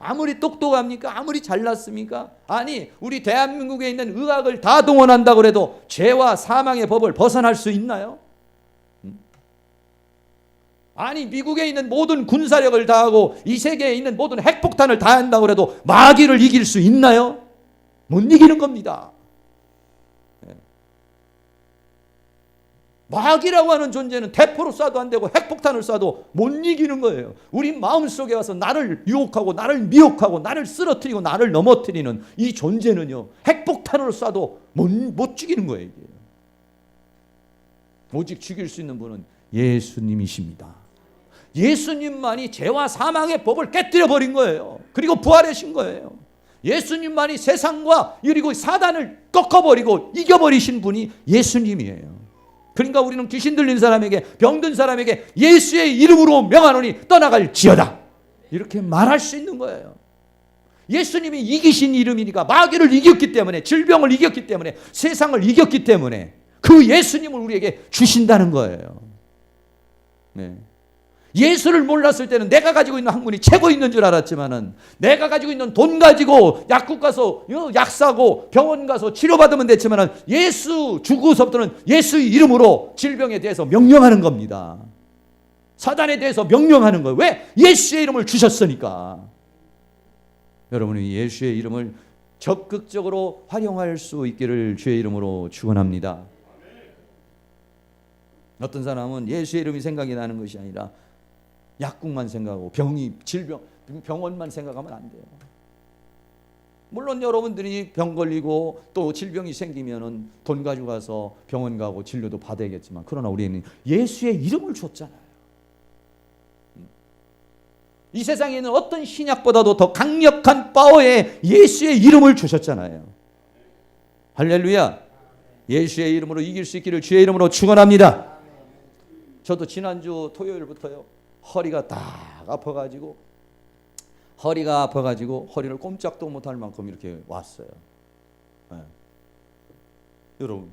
아무리 똑똑합니까? 아무리 잘났습니까? 아니, 우리 대한민국에 있는 의학을 다 동원한다고 해도 죄와 사망의 법을 벗어날 수 있나요? 아니, 미국에 있는 모든 군사력을 다하고 이 세계에 있는 모든 핵폭탄을 다 한다고 해도 마귀를 이길 수 있나요? 못 이기는 겁니다. 마귀라고 하는 존재는 대포로 쏴도 안 되고 핵폭탄을 쏴도 못 이기는 거예요. 우리 마음속에 와서 나를 유혹하고 나를 미혹하고 나를 쓰러뜨리고 나를 넘어뜨리는 이 존재는요, 핵폭탄으로 쏴도 못 죽이는 거예요. 이게. 오직 죽일 수 있는 분은 예수님이십니다. 예수님만이 죄와 사망의 법을 깨뜨려 버린 거예요. 그리고 부활하신 거예요. 예수님만이 세상과 그리고 사단을 꺾어버리고 이겨버리신 분이 예수님이에요. 그러니까 우리는 귀신 들린 사람에게, 병든 사람에게 예수의 이름으로 명하노니 떠나갈지어다, 이렇게 말할 수 있는 거예요. 예수님이 이기신 이름이니까, 마귀를 이겼기 때문에, 질병을 이겼기 때문에, 세상을 이겼기 때문에 그 예수님을 우리에게 주신다는 거예요. 네. 예수를 몰랐을 때는 내가 가지고 있는 학문이 최고 있는 줄 알았지만은, 내가 가지고 있는 돈 가지고 약국 가서 약 사고 병원 가서 치료받으면 됐지만은, 예수 죽고서부터는 예수의 이름으로 질병에 대해서 명령하는 겁니다. 사단에 대해서 명령하는 거예요. 왜? 예수의 이름을 주셨으니까. 여러분이 예수의 이름을 적극적으로 활용할 수 있기를 주의 이름으로 축원합니다. 어떤 사람은 예수의 이름이 생각이 나는 것이 아니라 약국만 생각하고 질병, 병원만 생각하면 안 돼요. 물론 여러분들이 병 걸리고 또 질병이 생기면은 돈 가지고 가서 병원 가고 진료도 받아야겠지만, 그러나 우리는 예수의 이름을 줬잖아요. 이 세상에 있는 어떤 신약보다도 더 강력한 파워의 예수의 이름을 주셨잖아요. 할렐루야. 예수의 이름으로 이길 수 있기를 주의 이름으로 축원합니다. 저도 지난주 토요일부터요, 허리가 딱 아파가지고 허리를 꼼짝도 못할 만큼 이렇게 왔어요. 네. 여러분,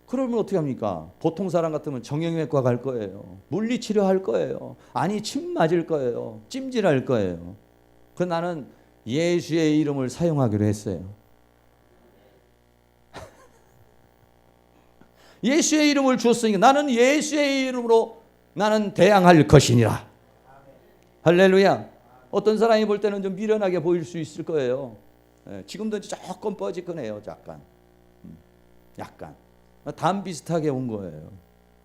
그러면 어떻게 합니까? 보통 사람 같으면 정형외과 갈 거예요. 물리치료 할 거예요. 아니, 침 맞을 거예요. 찜질할 거예요. 그 나는 예수의 이름을 사용하기로 했어요. 예수의 이름을 주었으니까 나는 예수의 이름으로 나는 대항할 것이니라. 할렐루야. 어떤 사람이 볼 때는 좀 미련하게 보일 수 있을 거예요. 지금도 조금 뻐지끈해요. 약간 담 비슷하게 온 거예요.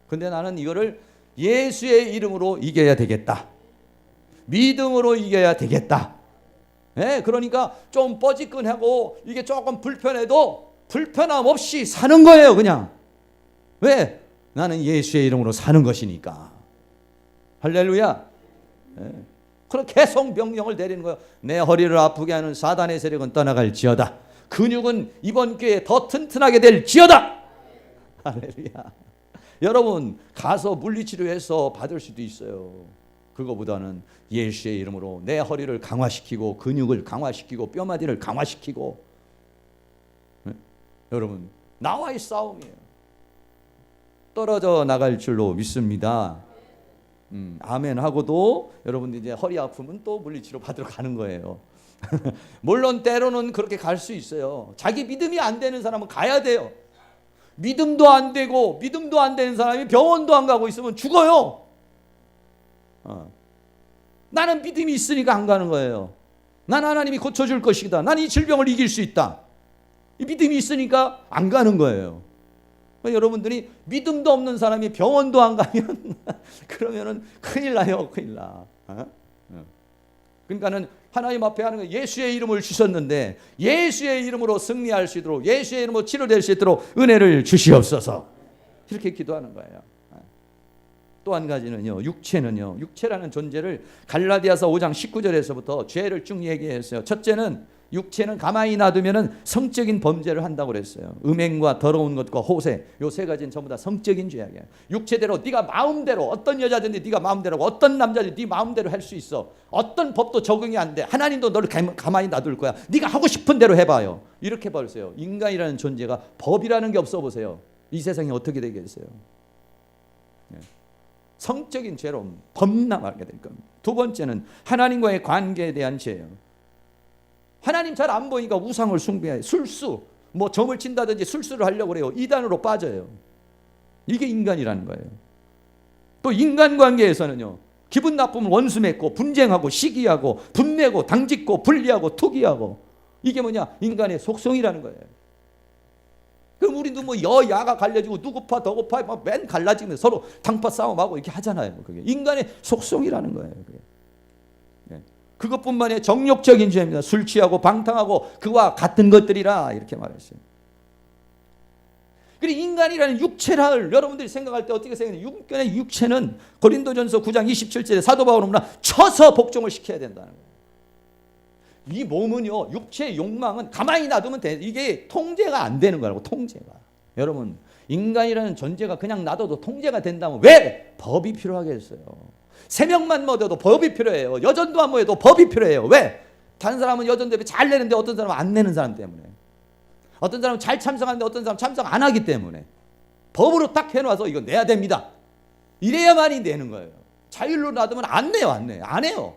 근데 나는 이거를 예수의 이름으로 이겨야 되겠다. 믿음으로 이겨야 되겠다. 그러니까 좀 뻐지끈하고 이게 조금 불편해도 불편함 없이 사는 거예요. 그냥. 왜? 나는 예수의 이름으로 사는 것이니까. 할렐루야. 그렇게 계속 명령을 내리는 거예요. 내 허리를 아프게 하는 사단의 세력은 떠나갈지어다. 근육은 이번 기회에 더 튼튼하게 될지어다. 할렐루야. 여러분, 가서 물리치료해서 받을 수도 있어요. 그거보다는 예수의 이름으로 내 허리를 강화시키고 근육을 강화시키고 뼈마디를 강화시키고, 여러분, 나와의 싸움이에요. 떨어져 나갈 줄로 믿습니다. 아멘 하고도 여러분들 이제 허리 아프면 또 물리치료 받으러 가는 거예요. 물론 때로는 그렇게 갈 수 있어요. 자기 믿음이 안 되는 사람은 가야 돼요. 믿음도 안 되는 사람이 병원도 안 가고 있으면 죽어요. 나는 믿음이 있으니까 안 가는 거예요. 난 하나님이 고쳐줄 것이다. 난 이 질병을 이길 수 있다. 이 믿음이 있으니까 안 가는 거예요. 여러분들이 믿음도 없는 사람이 병원도 안 가면 그러면은 큰일 나요. 큰일 나. 그러니까는 하나님 앞에 하는 거, 예수의 이름을 주셨는데 예수의 이름으로 승리할 수 있도록, 예수의 이름으로 치료될 수 있도록 은혜를 주시옵소서. 이렇게 기도하는 거예요. 또 한 가지는요, 육체라는 존재를 갈라디아서 5장 19절에서부터 죄를 쭉 얘기했어요. 첫째는 육체는 가만히 놔두면은 성적인 범죄를 한다고 그랬어요. 음행과 더러운 것과 호세, 요 세 가지는 전부 다 성적인 죄악이에요. 육체대로 네가 마음대로, 어떤 여자든지 네가 마음대로, 어떤 남자든지 네 마음대로 할 수 있어. 어떤 법도 적용이 안 돼. 하나님도 너를 가만히 놔둘 거야. 네가 하고 싶은 대로 해봐요. 이렇게 벌써요. 인간이라는 존재가 법이라는 게 없어 보세요. 이 세상이 어떻게 되겠어요? 성적인 죄로 범람하게 될 겁니다. 두 번째는 하나님과의 관계에 대한 죄예요. 하나님 잘 안 보이니까 우상을 숭배해요. 술수, 뭐 점을 친다든지 술수를 하려고 그래요. 이단으로 빠져요. 이게 인간이라는 거예요. 또 인간관계에서는요, 기분 나쁘면 원수 맺고 분쟁하고 시기하고 분내고 당짓고 분리하고 투기하고, 이게 뭐냐? 인간의 속성이라는 거예요. 그럼 우리도 뭐 여야가 갈려지고 누구파 더구파 막 맨 갈라지면서 서로 당파 싸움하고 이렇게 하잖아요. 그게 인간의 속성이라는 거예요. 그게. 네. 그것뿐만 아니라 정욕적인 죄입니다. 술 취하고 방탕하고 그와 같은 것들이라 이렇게 말했어요. 그리고 인간이라는 육체를 여러분들이 생각할 때 어떻게 생각해요? 인간의 육체는 고린도전서 9장 27절에 사도 바울은 쳐서 복종을 시켜야 된다는 거예요. 이 몸은요, 육체의 욕망은 가만히 놔두면 돼. 이게 통제가 안 되는 거라고, 통제가. 여러분, 인간이라는 존재가 그냥 놔둬도 통제가 된다면 왜 법이 필요하겠어요? 새벽만 먹어도 법이 필요해요. 여전도 안 먹어도 법이 필요해요. 왜? 다른 사람은 여전 대비 잘 내는데 어떤 사람은 안 내는 사람 때문에. 어떤 사람은 잘 참석하는데 어떤 사람은 참석 안 하기 때문에. 법으로 딱 해놔서 이거 내야 됩니다. 이래야만이 내는 거예요. 자율로 놔두면 안 내요, 안 내요. 안 해요.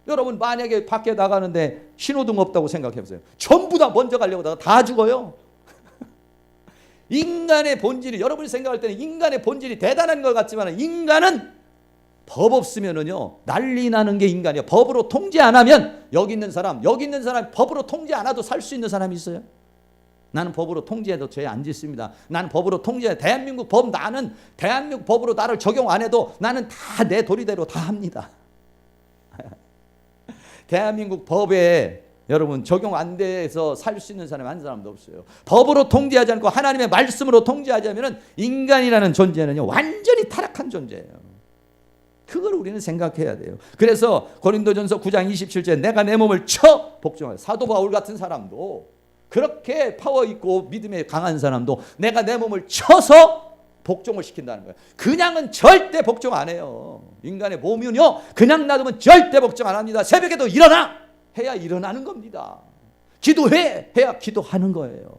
여러분, 만약에 밖에 나가는데 신호등 없다고 생각해 보세요. 전부 다 먼저 가려고 하다가 다 죽어요. 인간의 본질이, 여러분이 생각할 때는 인간의 본질이 대단한 것 같지만 인간은 법 없으면은요, 난리 나는 게 인간이에요. 법으로 통제 안 하면 여기 있는 사람 법으로 통제 안 해도 살 수 있는 사람이 있어요? 나는 법으로 통제해도 죄 안 짓습니다. 나는 법으로 통제해. 대한민국 법, 나는 대한민국 법으로 나를 적용 안 해도 나는 다 내 도리대로 다 합니다. 대한민국 법에 여러분 적용 안 돼서 살 수 있는 사람이 한 사람도 없어요. 법으로 통제하지 않고 하나님의 말씀으로 통제하자면 인간이라는 존재는요, 완전히 타락한 존재예요. 그걸 우리는 생각해야 돼요. 그래서 고린도전서 9장 27절에 내가 내 몸을 쳐 복종하라. 사도 바울 같은 사람도, 그렇게 파워 있고 믿음에 강한 사람도 내가 내 몸을 쳐서 복종을 시킨다는 거예요. 그냥은 절대 복종 안 해요. 인간의 몸은요, 그냥 놔두면 절대 복종 안 합니다. 새벽에도 일어나! 해야 일어나는 겁니다. 기도해! 해야 기도하는 거예요.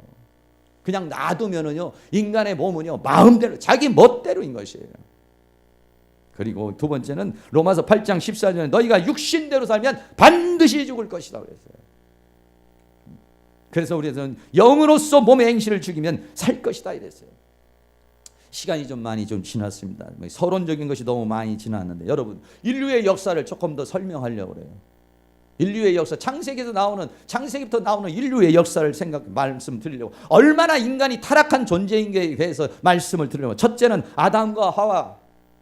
그냥 놔두면은요, 인간의 몸은요, 마음대로, 자기 멋대로인 것이에요. 그리고 두 번째는 로마서 8장 14절에 너희가 육신대로 살면 반드시 죽을 것이다 그랬어요. 그래서 우리는 영으로서 몸의 행실을 죽이면 살 것이다 이랬어요. 시간이 좀 많이 지났습니다. 서론적인 것이 너무 많이 지났는데, 여러분, 인류의 역사를 조금 더 설명하려고 그래요. 인류의 역사, 창세기부터 나오는 인류의 역사를 말씀드리려고, 얼마나 인간이 타락한 존재인가에 대해서 말씀을 드리려고. 첫째는 아담과 하와,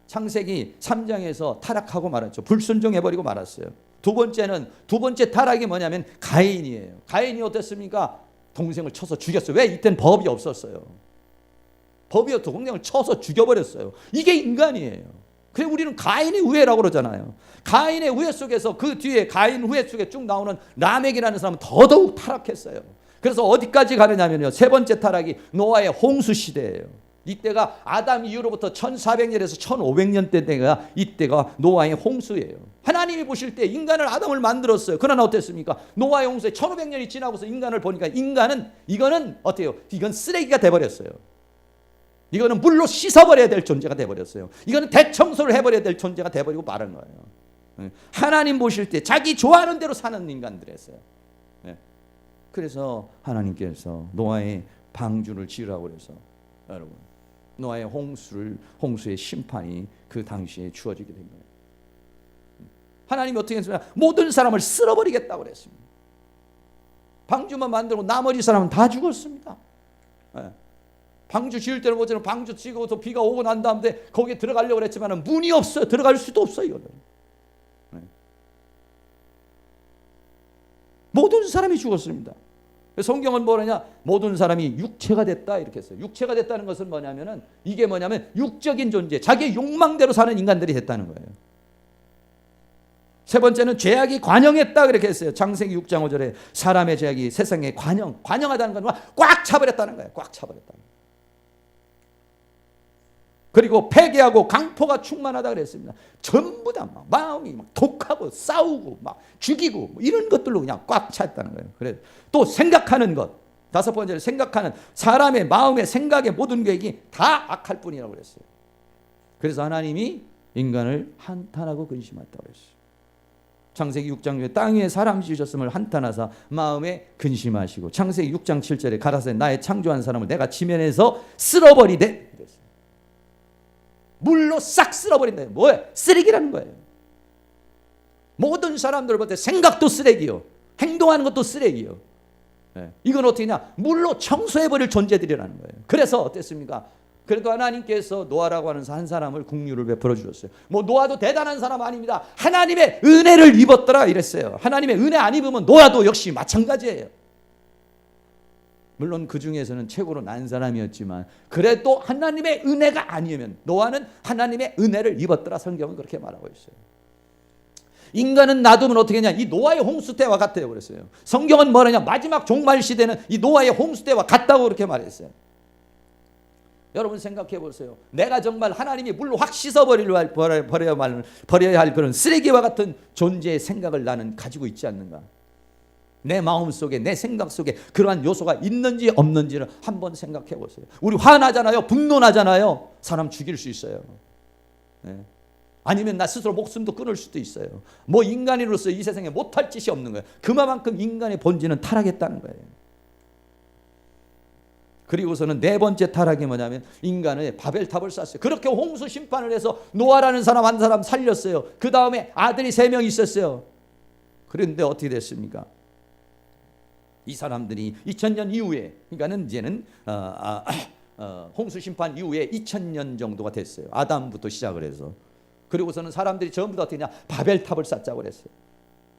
창세기 3장에서 타락하고 말았죠. 불순종해버리고 말았어요. 두 번째 타락이 뭐냐면 가인이에요. 가인이 어땠습니까? 동생을 쳐서 죽였어요. 왜? 이때는 법이 없었어요. 법이 동생을 쳐서 죽여버렸어요. 이게 인간이에요. 그래서 우리는 가인의 우애라고 그러잖아요. 가인의 우애 속에서, 그 뒤에 가인 우애 속에 쭉 나오는 라멕이라는 사람은 더더욱 타락했어요. 그래서 어디까지 가느냐면요, 세 번째 타락이 노아의 홍수 시대예요. 이때가 아담 이후로부터 1400년에서 1500년 때가 이때가 노아의 홍수예요. 하나님이 보실 때 인간을, 아담을 만들었어요. 그러나 어땠습니까? 노아의 홍수에 1500년이 지나고서 인간을 보니까 이거는 어때요? 이건 쓰레기가 돼버렸어요. 이거는 물로 씻어버려야 될 존재가 돼버렸어요. 이거는 대청소를 해버려야 될 존재가 돼버리고 마른 거예요. 하나님 보실 때 자기 좋아하는 대로 사는 인간들이었어요. 그래서 하나님께서 노아의 방주를 지으라고 그래서, 여러분, 노아의 홍수의 심판이 그 당시에 주어지게 된 거예요. 하나님이 어떻게 했습니까? 모든 사람을 쓸어버리겠다고 그랬습니다. 방주만 만들고 나머지 사람은 다 죽었습니다. 방주 지을 때는 뭐처럼 방주 지고서 비가 오고 난 다음에 거기에 들어가려고 그랬지만 문이 없어요. 들어갈 수도 없어요. 모든 사람이 죽었습니다. 성경은 뭐냐? 모든 사람이 육체가 됐다 이렇게 했어요. 육체가 됐다는 것은 뭐냐면은, 이게 뭐냐면 육적인 존재, 자기의 욕망대로 사는 인간들이 됐다는 거예요. 세 번째는 죄악이 관영했다 그렇게 했어요. 창세기 6장 5절에 사람의 죄악이 세상에 관영하다는 건 꽉 차버렸다는 거예요. 꽉 차버렸다는 거예요. 그리고 패괴하고 강포가 충만하다 그랬습니다. 전부 다 막 마음이 막 독하고 싸우고 막 죽이고 이런 것들로 그냥 꽉 찼다는 거예요. 그래 또 생각하는 것, 다섯 번째로 생각하는 사람의 마음의 생각의 모든 계획이 다 악할 뿐이라고 그랬어요. 그래서 하나님이 인간을 한탄하고 근심했다고 그랬어요. 창세기 6장 중에 땅 위에 사람 지으셨음을 한탄하사 마음에 근심하시고, 창세기 6장 7절에 가라사대 나의 창조한 사람을 내가 지면에서 쓸어버리되, 물로 싹 쓸어버린다. 뭐예요? 쓰레기라는 거예요. 모든 사람들 볼 때 생각도 쓰레기요, 행동하는 것도 쓰레기요. 이건 어떻게 냐? 물로 청소해버릴 존재들이라는 거예요. 그래서 어땠습니까? 그래도 하나님께서 노아라고 하는 한 사람을 긍휼을 베풀어 주셨어요. 뭐 노아도 대단한 사람 아닙니다. 하나님의 은혜를 입었더라 이랬어요. 하나님의 은혜 안 입으면 노아도 역시 마찬가지예요. 물론 그 중에서는 최고로 난 사람이었지만 그래도 하나님의 은혜가 아니면, 노아는 하나님의 은혜를 입었더라, 성경은 그렇게 말하고 있어요. 인간은 놔두면 어떻게 하냐? 이 노아의 홍수 때와 같아요 그랬어요. 성경은 뭐라냐? 마지막 종말 시대는 이 노아의 홍수 때와 같다고 그렇게 말했어요. 여러분 생각해 보세요. 내가 정말 하나님이 물로 확 버려야 할 그런 쓰레기와 같은 존재의 생각을 나는 가지고 있지 않는가? 내 마음 속에, 내 생각 속에 그러한 요소가 있는지 없는지를 한번 생각해 보세요. 우리 화나잖아요, 분노나잖아요. 사람 죽일 수 있어요. 아니면 나 스스로 목숨도 끊을 수도 있어요. 뭐 인간으로서 이 세상에 못할 짓이 없는 거예요. 그만큼 인간의 본질은 타락했다는 거예요. 그리고서는 네 번째 타락이 뭐냐면 인간의 바벨탑을 쌓았어요. 그렇게 홍수 심판을 해서 노아라는 사람 한 사람 살렸어요. 그 다음에 아들이 3명 있었어요. 그런데 어떻게 됐습니까? 이 사람들이 2000년 이후에, 그러니까는 이제는 홍수 심판 이후에 2000년 정도가 됐어요. 아담부터 시작을 해서. 그리고서는 사람들이 전부 다 어떻게 했냐? 바벨탑을 쌓자고 그랬어요.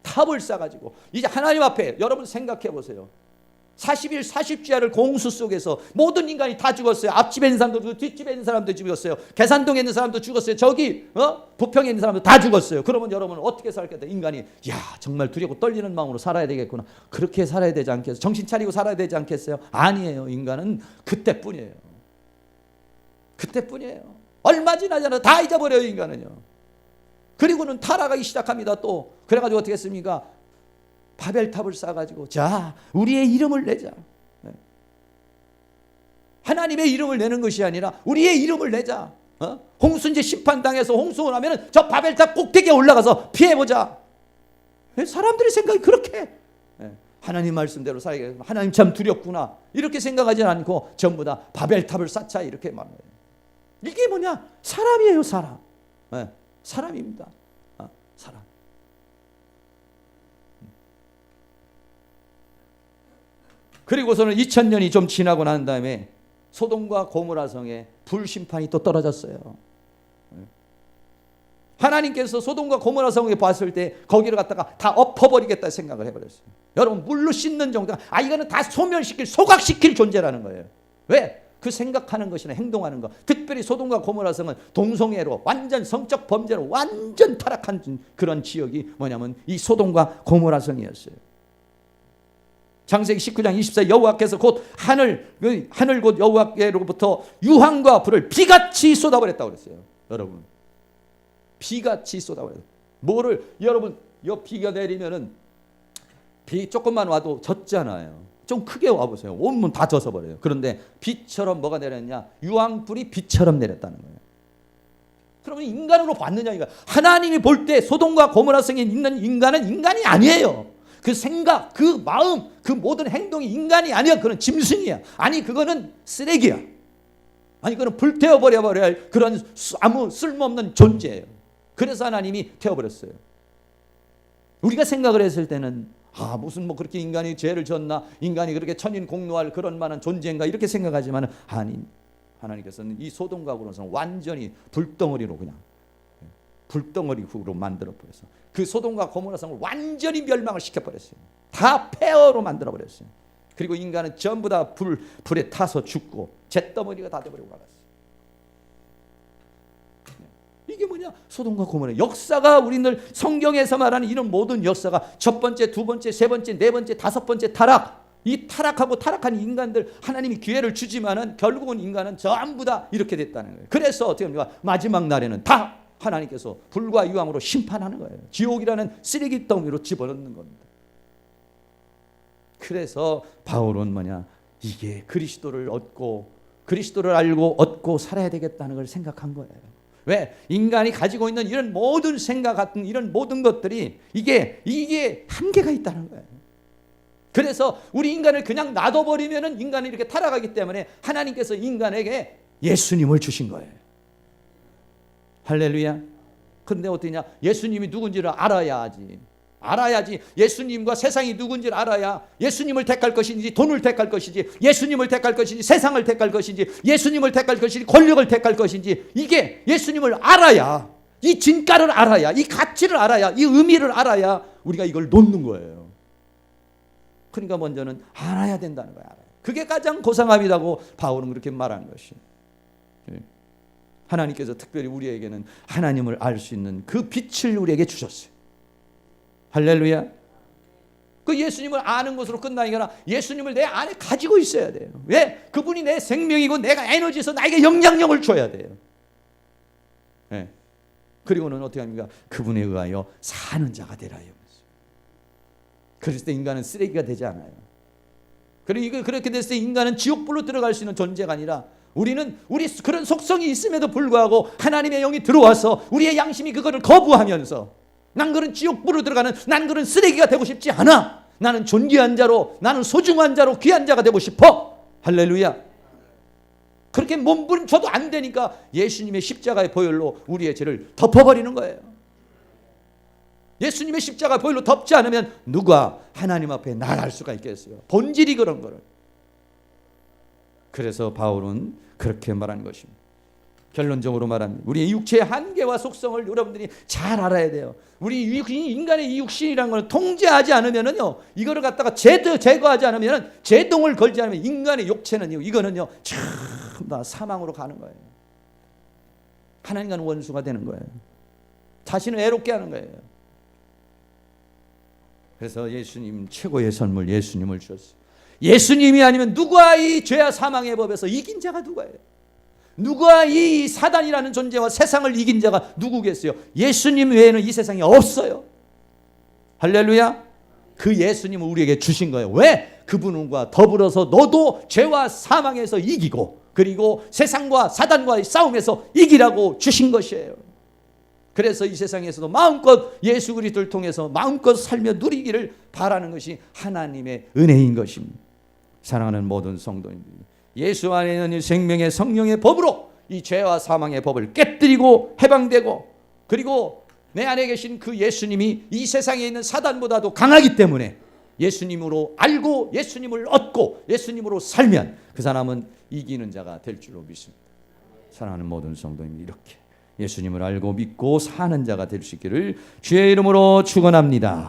탑을 쌓아가지고 이제 하나님 앞에, 여러분 생각해 보세요. 40일 40주야를 공수 속에서 모든 인간이 다 죽었어요. 앞집에 있는 사람도 죽었어요. 뒷집에 있는 사람도 죽었어요. 계산동에 있는 사람도 죽었어요. 저기 부평에 있는 사람도 다 죽었어요. 그러면 여러분은 어떻게 살겠다? 인간이 정말 두렵고 떨리는 마음으로 살아야 되겠구나. 그렇게 살아야 되지 않겠어요? 정신 차리고 살아야 되지 않겠어요? 아니에요. 인간은 그때뿐이에요. 그때뿐이에요. 얼마 지나지 않아도 다 잊어버려요, 인간은요. 그리고는 타락하기 시작합니다. 또 그래가지고 어떻게 했습니까? 바벨탑을 쌓아가지고 자, 우리의 이름을 내자. 하나님의 이름을 내는 것이 아니라 우리의 이름을 내자. 홍수인지 심판당해서 홍수가 나면 저 바벨탑 꼭대기에 올라가서 피해보자. 사람들의 생각이 그렇게, 하나님 말씀대로 살아야겠구나, 하나님 참 두렵구나, 이렇게 생각하지 않고 전부 다 바벨탑을 쌓자 이렇게 말해요. 이게 뭐냐? 사람이에요, 사람. 사람입니다. 사람. 그리고서는 2000년이 좀 지나고 난 다음에 소돔과 고모라 성에 불심판이 또 떨어졌어요. 하나님께서 소돔과 고모라 성에 봤을 때 거기를 갖다가 다 엎어버리겠다 생각을 해버렸어요. 여러분, 물로 씻는 정도가, 이거는 다 소멸시킬, 소각시킬 존재라는 거예요. 왜? 그 생각하는 것이나 행동하는 것, 특별히 소돔과 고모라 성은 동성애로, 완전 성적 범죄로 완전 타락한 그런 지역이 뭐냐면 이 소돔과 고모라 성이었어요. 창세기 19장 24절, 여호와께서 곧 하늘 곧 여호와께로부터 유황과 불을 비같이 쏟아버렸다고 그랬어요. 여러분, 비같이 쏟아버렸어요. 뭐를, 여러분, 요 비가 내리면은 비 조금만 와도 젖잖아요. 좀 크게 와보세요. 온몸 다 젖어버려요. 그런데 비처럼 뭐가 내렸냐? 유황불이 비처럼 내렸다는 거예요. 그러면 인간으로 봤느냐 이거. 하나님이 볼 때 소돔과 고모라 성에 있는 인간은 인간이 아니에요. 그 생각, 그 마음, 그 모든 행동이 인간이 아니야. 그건 짐승이야. 아니, 그거는 쓰레기야. 아니, 그거는 불태워버려야 할 그런 아무 쓸모없는 존재예요. 그래서 하나님이 태워버렸어요. 우리가 생각을 했을 때는 무슨 뭐 그렇게 인간이 죄를 졌나, 인간이 그렇게 천인 공노할 그런 만한 존재인가, 이렇게 생각하지만 아니, 하나님께서는 이 소돔과 고모라성을 완전히 불덩어리로, 그냥 불덩어리로 만들어버려서 그 소돔과 고모라성을 완전히 멸망을 시켜버렸어요. 다 폐허로 만들어버렸어요. 그리고 인간은 전부 다 불에 타서 죽고 잿더미가 다 돼버리고 말았어요. 이게 뭐냐? 소돔과 고모라 역사가, 우리들 성경에서 말하는 이런 모든 역사가 첫 번째, 두 번째, 세 번째, 네 번째, 다섯 번째 타락, 이 타락하고 타락한 인간들 하나님이 기회를 주지만은 결국은 인간은 전부 다 이렇게 됐다는 거예요. 그래서 어떻게 합니까? 마지막 날에는 다 하나님께서 불과 유황으로 심판하는 거예요. 지옥이라는 쓰레기 더미로 집어넣는 겁니다. 그래서 바울은 뭐냐? 이게 그리스도를 얻고 그리스도를 알고 얻고 살아야 되겠다는 걸 생각한 거예요. 왜? 인간이 가지고 있는 이런 모든 생각 같은 이런 모든 것들이 이게 한계가 있다는 거예요. 그래서 우리 인간을 그냥 놔둬버리면은 인간이 이렇게 타락하기 때문에 하나님께서 인간에게 예수님을 주신 거예요. 할렐루야. 그런데 어떠냐? 예수님이 누군지를 알아야지. 예수님과 세상이 누군지를 알아야 예수님을 택할 것인지 돈을 택할 것인지 예수님을 택할 것인지 세상을 택할 것인지 예수님을 택할 것인지 권력을 택할 것인지 이게 예수님을 알아야, 이 진가를 알아야, 이 가치를 알아야, 이 의미를 알아야 우리가 이걸 놓는 거예요. 그러니까 먼저는 알아야 된다는 거야. 그게 가장 고상함이라고 바울은 그렇게 말하는 것이. 하나님께서 특별히 우리에게는 하나님을 알 수 있는 그 빛을 우리에게 주셨어요. 할렐루야. 그 예수님을 아는 것으로 끝나는 게 아니라 예수님을 내 안에 가지고 있어야 돼요. 왜? 그분이 내 생명이고 내가 에너지에서 나에게 영향력을 줘야 돼요. 네. 그리고는 어떻게 합니까? 그분에 의하여 사는 자가 되라. 그랬을 때 인간은 쓰레기가 되지 않아요. 그리고 그렇게 됐을 때 인간은 지옥불로 들어갈 수 있는 존재가 아니라 우리 그런 속성이 있음에도 불구하고 하나님의 영이 들어와서 우리의 양심이 그거를 거부하면서 난 그런 지옥불로 들어가는, 난 그런 쓰레기가 되고 싶지 않아. 나는 존귀한 자로, 나는 소중한 자로 귀한 자가 되고 싶어. 할렐루야. 그렇게 몸부림쳐도 안 되니까 예수님의 십자가의 보혈로 우리의 죄를 덮어버리는 거예요. 예수님의 십자가 보혈로 덮지 않으면 누가 하나님 앞에 나갈 수가 있겠어요? 본질이 그런 거를. 그래서 바울은 그렇게 말하는 것입니다. 결론적으로 말합니다. 우리의 육체의 한계와 속성을 여러분들이 잘 알아야 돼요. 우리 인간의 이 육신이라는 걸 통제하지 않으면은요, 이거를 갖다가 제거하지 않으면, 제동을 걸지 않으면 인간의 육체는요, 이거는요, 전부 다 사망으로 가는 거예요. 하나님과는 원수가 되는 거예요. 자신을 애롭게 하는 거예요. 그래서 예수님 최고의 선물 예수님을 주셨어요. 예수님이 아니면 누가 이 죄와 사망의 법에서 이긴 자가 누가예요? 누가 이 사단이라는 존재와 세상을 이긴 자가 누구겠어요? 예수님 외에는 이 세상에 없어요. 할렐루야. 그 예수님을 우리에게 주신 거예요. 왜? 그분과 더불어서 너도 죄와 사망에서 이기고 그리고 세상과 사단과의 싸움에서 이기라고 주신 것이에요. 그래서 이 세상에서도 마음껏 예수 그리스도를 통해서 마음껏 살며 누리기를 바라는 것이 하나님의 은혜인 것입니다. 사랑하는 모든 성도님들, 예수 안에 있는 이 생명의 성령의 법으로 이 죄와 사망의 법을 깨뜨리고 해방되고, 그리고 내 안에 계신 그 예수님이 이 세상에 있는 사단보다도 강하기 때문에 예수님으로 알고 예수님을 얻고 예수님으로 살면 그 사람은 이기는 자가 될 줄로 믿습니다. 사랑하는 모든 성도님들, 이렇게 예수님을 알고 믿고 사는 자가 될 수 있기를 주의 이름으로 축원합니다.